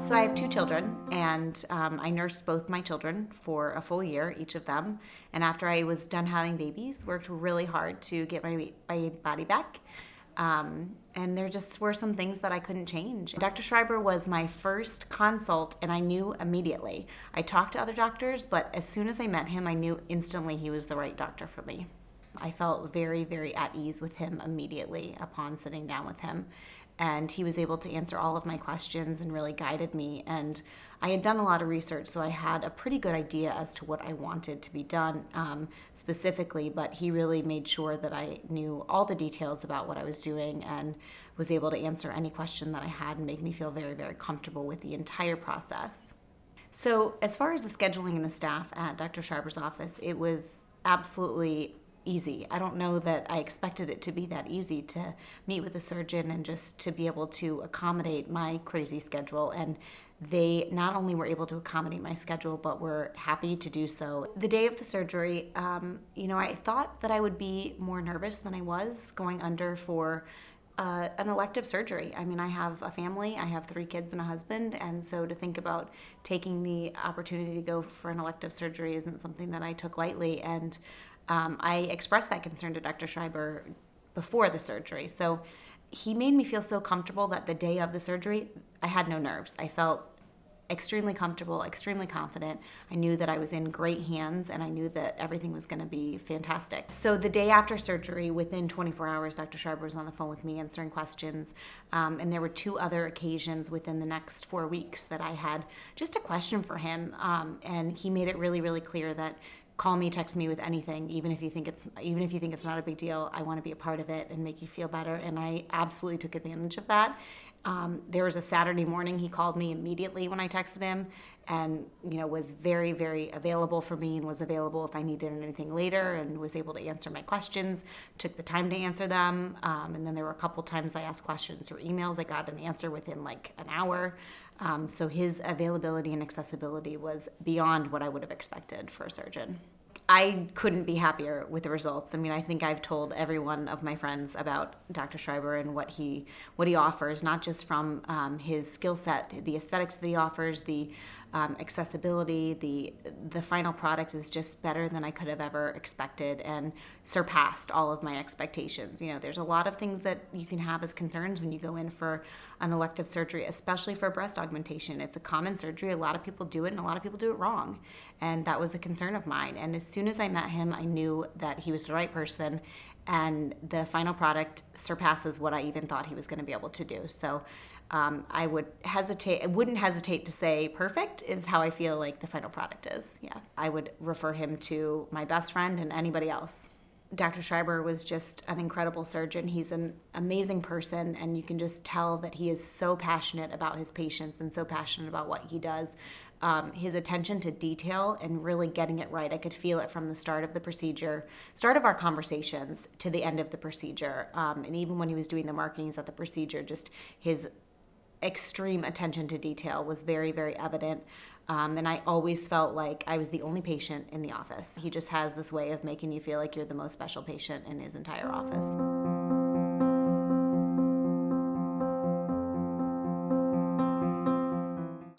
So I have two children, and I nursed both my children for a full year, each of them. And after I was done having babies, worked really hard to get my body back. And there just were some things that I couldn't change. Dr. Schreiber was my first consult, and I knew immediately. I talked to other doctors, but as soon as I met him, I knew instantly he was the right doctor for me. I felt very, very at ease with him immediately upon sitting down with him. And he was able to answer all of my questions and really guided me. And I had done a lot of research, so I had a pretty good idea as to what I wanted to be done specifically, but he really made sure that I knew all the details about what I was doing and was able to answer any question that I had and make me feel very, very comfortable with the entire process. So as far as the scheduling and the staff at Dr. Schreiber's office, it was absolutely easy. I don't know that I expected it to be that easy to meet with a surgeon and just to be able to accommodate my crazy schedule. And they not only were able to accommodate my schedule, but were happy to do so. The day of the surgery, I thought that I would be more nervous than I was going under for an elective surgery. I mean, I have a family, I have 3 kids and a husband, and so to think about taking the opportunity to go for an elective surgery isn't something that I took lightly. And I expressed that concern to Dr. Schreiber before the surgery. So he made me feel so comfortable that the day of the surgery, I had no nerves. I felt extremely comfortable, extremely confident. I knew that I was in great hands, and I knew that everything was going to be fantastic. So the day after surgery, within 24 hours, Dr. Schreiber was on the phone with me answering questions. And there were 2 other occasions within the next 4 weeks that I had just a question for him. And he made it really, really clear that call me, text me with anything, even if you think it's not a big deal. I want to be a part of it and make you feel better. And I absolutely took advantage of that. There was a Saturday morning, he called me immediately when I texted him, and was very, very available for me, and was available if I needed anything later, and was able to answer my questions, took the time to answer them. And then there were a couple times I asked questions or emails, I got an answer within like an hour. So his availability and accessibility was beyond what I would have expected for a surgeon. I couldn't be happier with the results. I mean, I think I've told every one of my friends about Dr. Schreiber and what he offers, not just from his skill set, the aesthetics that he offers, the accessibility, the final product is just better than I could have ever expected and surpassed all of my expectations. There's a lot of things that you can have as concerns when you go in for an elective surgery, especially for breast augmentation. It's a common surgery. A lot of people do it, and a lot of people do it wrong. And that was a concern of mine. And as soon as I met him, I knew that he was the right person, and the final product surpasses what I even thought he was going to be able to do. So I wouldn't hesitate to say perfect is how I feel like the final product is. Yeah, I would refer him to my best friend and anybody else. Dr. Schreiber was just an incredible surgeon. He's an amazing person, and you can just tell that he is so passionate about his patients and so passionate about what he does. His attention to detail and really getting it right. I could feel it from the start of the procedure, start of our conversations to the end of the procedure. And even when he was doing the markings at the procedure, just his extreme attention to detail was very, very evident. And I always felt like I was the only patient in the office. He just has this way of making you feel like you're the most special patient in his entire office.